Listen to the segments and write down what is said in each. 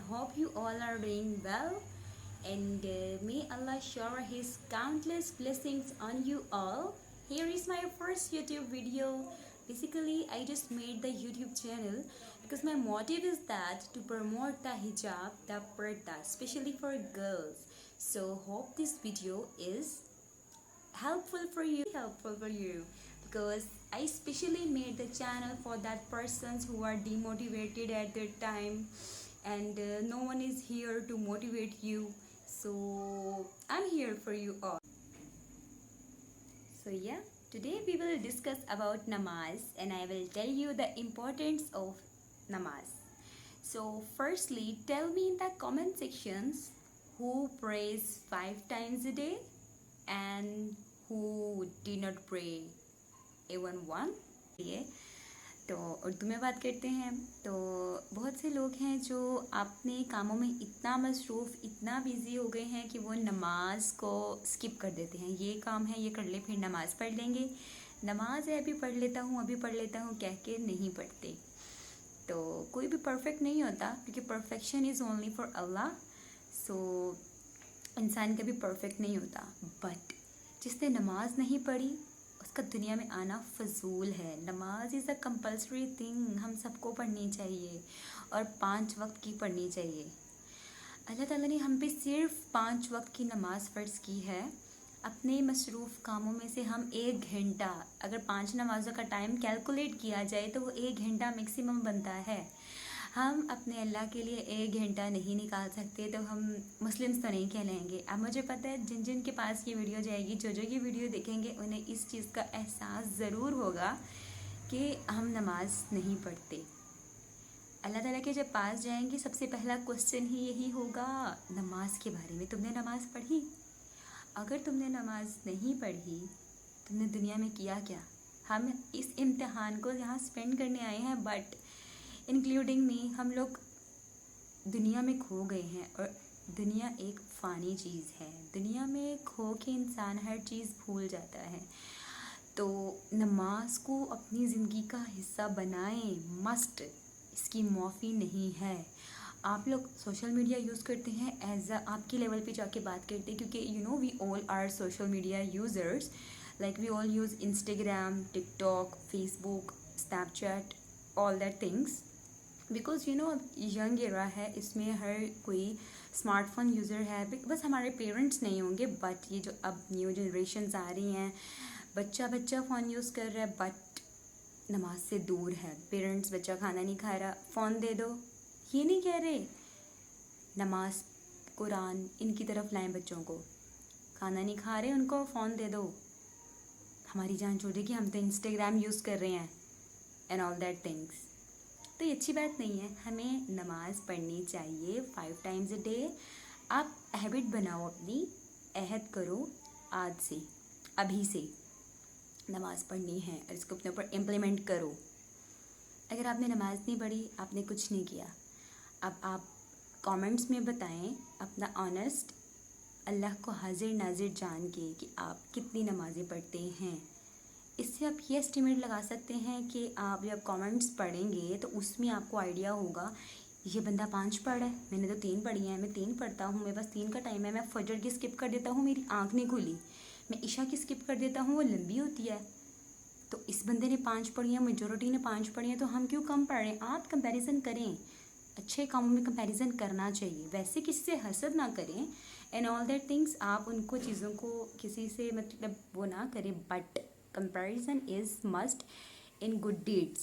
hope you all are doing well. And may Allah shower His countless blessings on you all. Here is my first YouTube video. Basically, I just made the YouTube channel because my motive is that to promote the hijab, the purdah, especially for girls. So hope this video is helpful for you because I specially made the channel for that persons who are demotivated at their time, and no one is here to motivate you, so I'm here for you all. So yeah, today we will discuss about namaz and I will tell you the importance of namaz. So firstly, tell me in the comment sections who prays 5 times a day and who did not pray even one. ये तो उर्दू में बात करते हैं। तो बहुत से लोग हैं जो अपने कामों में इतना मसरूफ़, इतना बिज़ी हो गए हैं कि वो नमाज को स्किप कर देते हैं। ये काम है, ये कर ले, फिर नमाज़ पढ़ लेंगे, नमाज है अभी पढ़ लेता हूँ कह के नहीं पढ़ते। तो कोई भी परफेक्ट नहीं होता क्योंकि परफेक्शन इज़ ओनली फॉर अल्लाह। सो इंसान कभी परफेक्ट नहीं होता, बट जिसने नमाज नहीं पढ़ी उसका दुनिया में आना फजूल है। नमाज इज़ अ कंपल्सरी थिंग, हम सबको पढ़नी चाहिए और 5 वक्त की पढ़नी चाहिए। अल्लाह ताला ने हम पे सिर्फ 5 वक्त की नमाज फ़र्ज़ की है। अपने मसरूफ़ कामों में से हम 1 घंटा, अगर 5 नमाज़ों का टाइम कैलकुलेट किया जाए तो वो 1 घंटा मैक्सिमम बनता है। हम अपने अल्लाह के लिए 1 घंटा नहीं निकाल सकते तो हम मुस्लिम्स तो नहीं कहलाएंगे। अब मुझे पता है जिन जिन के पास ये वीडियो जाएगी, जो ये वीडियो देखेंगे, उन्हें इस चीज़ का एहसास ज़रूर होगा कि हम नमाज नहीं पढ़ते। अल्लाह ताला के जब पास जाएंगे सबसे पहला क्वेश्चन ही यही होगा नमाज के बारे में, तुमने नमाज़ पढ़ी? अगर तुमने नमाज नहीं पढ़ी, तुमने दुनिया में किया क्या? हम इस इम्तिहान को यहाँ स्पेंड करने आए हैं, बट इंक्लूडिंग मी, हम लोग दुनिया में खो गए हैं। और दुनिया एक फ़ानी चीज़ है, दुनिया में खो के इंसान हर चीज़ भूल जाता है। तो नमाज को अपनी ज़िंदगी का हिस्सा बनाएं, मस्ट, इसकी माफ़ी नहीं है। आप लोग सोशल मीडिया यूज़ करते हैं एज अ, आपके लेवल पे जाके बात करते हैं, क्योंकि you know we all are social media users, like we all use Instagram, TikTok, Facebook, Snapchat, all that things, because you know young era है, इसमें हर कोई स्मार्टफोन यूज़र है। बस हमारे पेरेंट्स नहीं होंगे, बट ये जो अब न्यू जनरेशन्स आ रही हैं, बच्चा फ़ोन यूज़ कर रहा है बट नमाज से दूर है। पेरेंट्स, बच्चा खाना नहीं खा रहा, फ़ोन दे दो, ये नहीं कह रहे नमाज, कुरान इनकी तरफ लाएं बच्चों को। खाना नहीं खा रहे, उनको फ़ोन दे दो, हमारी जान छोड़ेगी, हम तो इंस्टाग्राम यूज़ कर रहे हैं एंड ऑल दैट थिंग्स। तो ये अच्छी बात नहीं है। हमें नमाज़ पढ़नी चाहिए 5 टाइम्स अ डे। आप हैबिट बनाओ अपनी, अहद करो आज से, अभी से नमाज़ पढ़नी है और इसको अपने ऊपर इम्प्लीमेंट करो। अगर आपने नमाज़ नहीं पढ़ी, आपने कुछ नहीं किया। अब आप कमेंट्स में बताएं अपना ऑनेस्ट, अल्लाह को हाजिर नाजिर जान के कि आप कितनी नमाज़ें पढ़ते हैं। इससे आप ये एस्टिमेट लगा सकते हैं कि आप जब कमेंट्स पढ़ेंगे तो उसमें आपको आइडिया होगा ये बंदा 5 पढ़ा है, मैंने तो 3 पढ़ी हैं, मैं 3 पढ़ता हूँ, मेरे पास 3 का टाइम है, मैं फजर की स्किप कर देता हूँ, मेरी आँख नहीं खुली, मैं इशा की स्किप कर देता हूँ, वो लंबी होती है। तो इस बंदे ने 5 पढ़ी हैं, मेजोरिटी ने 5 पढ़ी हैं, तो हम क्यों कम पढ़ रहे हैं? आप कंपैरिजन करें, अच्छे कामों में कंपैरिजन करना चाहिए, वैसे किसी से हसद ना करें एंड ऑल दैट थिंग्स। आप उनको चीज़ों को किसी से मतलब वो ना करें, but comparison is must in good deeds.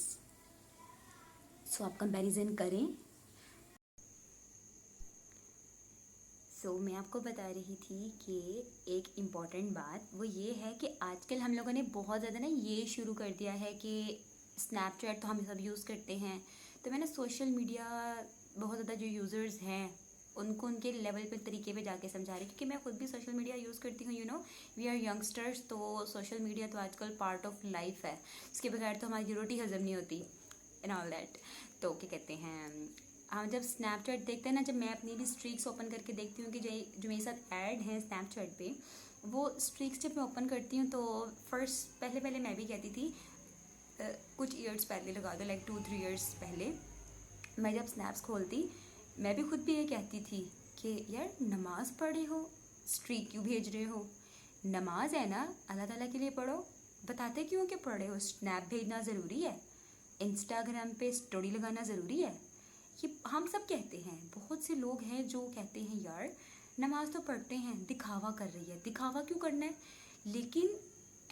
So आप कंपैरिजन करें। सो मैं आपको बता रही थी कि एक इम्पॉर्टेंट बात वो ये है कि आजकल हम लोगों ने बहुत ज़्यादा ना ये शुरू कर दिया है कि स्नैपचैट तो हम सब यूज़ करते हैं, तो मैंने सोशल मीडिया बहुत ज़्यादा जो यूज़र्स हैं उनको उनके लेवल पे तरीके पे जाके समझा रही, क्योंकि मैं खुद भी सोशल मीडिया यूज़ करती हूँ। You know we are youngsters, तो सोशल मीडिया तो आजकल पार्ट ऑफ लाइफ है, इसके बगैर तो हमारी रोटी हज़म नहीं होती एंड ऑल दैट। तो क्या कहते हैं, हम जब स्नैपचैट देखते हैं ना, जब मैं अपनी भी स्ट्रीक्स ओपन करके देखती हूँ कि जो मेरे साथ ऐड हैं स्नैपचैट पे, वो स्ट्रीक्स जब मैं ओपन करती हूँ तो पहले मैं भी कहती थी, कुछ ईयर्स पहले लगा दो, लाइक 2-3 ईयर्स पहले, मैं जब स्नैप्स खोलती मैं भी खुद भी ये कहती थी कि यार नमाज़ पढ़े हो, स्ट्रीक क्यों भेज रहे हो? नमाज है ना, अल्लाह ताला के लिए पढ़ो। बताते क्यों कि पढ़े हो? स्नैप भेजना ज़रूरी है? इंस्टाग्राम पे स्टोरी लगाना ज़रूरी है? ये हम सब कहते हैं। बहुत से लोग हैं जो कहते हैं यार नमाज तो पढ़ते हैं, दिखावा कर रही है। दिखावा क्यों करना है? लेकिन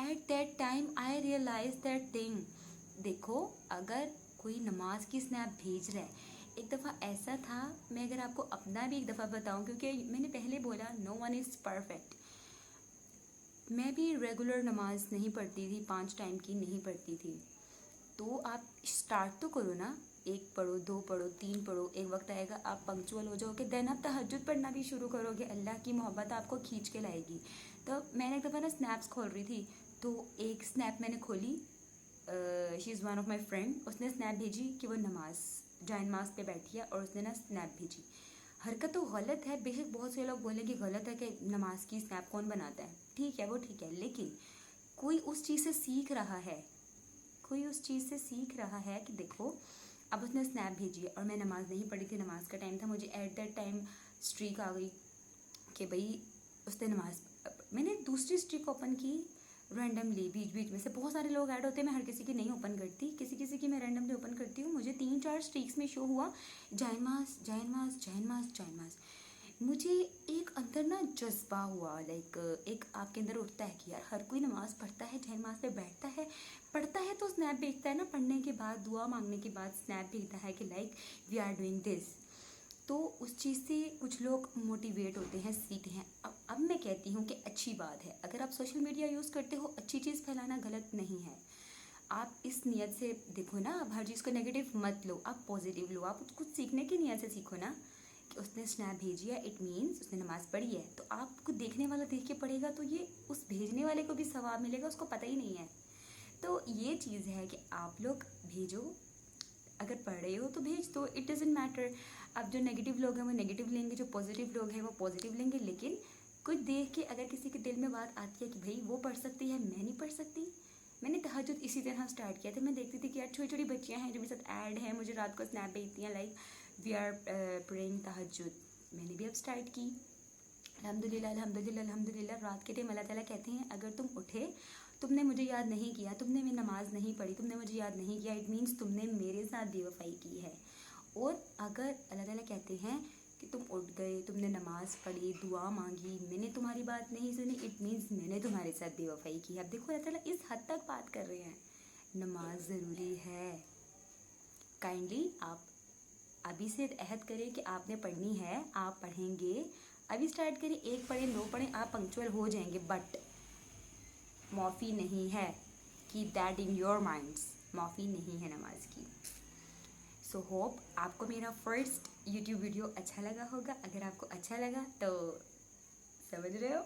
at that time I realise that thing. देखो, अगर कोई नमाज की स्नैप भेज रहा है, एक दफ़ा ऐसा था, मैं अगर आपको अपना भी एक दफ़ा बताऊं, क्योंकि मैंने पहले बोला नो वन इज़ परफेक्ट। मैं भी रेगुलर नमाज नहीं पढ़ती थी, 5 टाइम की नहीं पढ़ती थी। तो आप स्टार्ट तो करो ना, 1 पढ़ो, 2 पढ़ो, 3 पढ़ो, एक वक्त आएगा आप पंक्चुअल हो जाओगे, देन आप तहज्जुद पढ़ना भी शुरू करोगे। अल्लाह की मोहब्बत आपको खींच के लाएगी। तो मैंने एक दफ़ा ना स्नैप्स खोल रही थी, तो एक स्नैप मैंने खोली, she is one of my friend. उसने स्नैप भेजी कि वो जाइन नमाज पे बैठी है और उसने ना स्नैप भेजी। हरकत तो गलत है, बेशक बहुत से लोग बोलेंगे गलत है कि नमाज की स्नैप कौन बनाता है, ठीक है वो ठीक है, लेकिन कोई उस चीज़ से सीख रहा है, कोई उस चीज़ से सीख रहा है कि देखो अब उसने स्नैप भेजी है और मैं नमाज़ नहीं पढ़ी थी, नमाज का टाइम था, मुझे एट दैट टाइम स्ट्रीक आ गई कि भाई उसने नमाज, मैंने दूसरी स्ट्रीक ओपन की रैंडमली। बीच बीच में से बहुत सारे लोग ऐड होते हैं, मैं हर किसी की नहीं ओपन करती, किसी किसी की मैं रैंडमली ओपन करती हूँ। मुझे 3-4 स्ट्रीक्स में शो हुआ जैनमाज जैनमाज जैनमाज जैनमाज। मुझे एक अंदर ना जज्बा हुआ, लाइक एक आपके अंदर उठता है कि यार हर कोई नमाज़ पढ़ता है, जैनमाज पे बैठता है, पढ़ता है तो स्नैप भेजता है ना, पढ़ने के बाद दुआ मांगने के बाद स्नैप भेजता है कि like we are doing this. तो उस चीज़ से कुछ लोग मोटिवेट होते हैं, सीखते हैं। अब मैं कहती हूँ कि अच्छी बात है, अगर आप सोशल मीडिया यूज़ करते हो, अच्छी चीज़ फैलाना गलत नहीं है। आप इस नियत से देखो ना, आप हर चीज़ को नेगेटिव मत लो, आप पॉजिटिव लो, आप कुछ सीखने की नियत से सीखो ना कि उसने स्नैप भेजी है, इट मीन्स उसने नमाज़ पढ़ी है। तो आपको देखने वाला देख के पढ़ेगा तो ये उस भेजने वाले को भी सवाब मिलेगा, उसको पता ही नहीं है। तो ये चीज़ है कि आप लोग भेजो, अगर पढ़ रहे हो तो भेज दो, इट डजेंट मैटर। अब जो नेगेटिव लोग हैं वो नेगेटिव लेंगे, जो पॉजिटिव लोग हैं वो पॉजिटिव लेंगे, लेकिन कुछ देख के अगर किसी के दिल में बात आती है कि भाई वो पढ़ सकती है, मैं नहीं पढ़ सकती। मैंने तहज्जुद इसी तरह स्टार्ट किया था। मैं देखती थी कि यार छोटी छोटी बच्चियाँ हैं जो मेरे साथ ऐड हैं, मुझे रात को स्नैप भेजती हैं लाइक वी आर प्रेइंग तहज्जुद। मैंने भी अब स्टार्ट की, अल्हम्दुलिल्लाह अल्हम्दुलिल्लाह अल्हम्दुलिल्लाह। रात के टाइम अल्लाह ताला कहते हैं अगर तुम उठे, तुमने मुझे याद नहीं किया, तुमने मेरी नमाज़ नहीं पढ़ी, तुमने मुझे याद नहीं किया, इट मीन्स तुमने मेरे साथ बेवफाई की है। और अगर अल्लाह ताला कहते हैं कि तुम उठ गए, तुमने नमाज़ पढ़ी, दुआ मांगी, मैंने तुम्हारी बात नहीं सुनी, इट मीन्स मैंने तुम्हारे साथ बेवफाई की है। अब देखो अल्लाह ताला इस हद तक बात कर रहे हैं, नमाज ज़रूरी है। काइंडली आप अभी से अहद करें कि आपने पढ़नी है, आप पढ़ेंगे, अभी स्टार्ट करें, 1 पढ़ें 2 पढ़ें, आप पंक्चुअल हो जाएंगे। बट माफ़ी नहीं है, keep that in your minds, माफ़ी नहीं है नमाज की। सो होप आपको मेरा फर्स्ट यूट्यूब वीडियो अच्छा लगा होगा। अगर आपको अच्छा लगा तो समझ रहे हो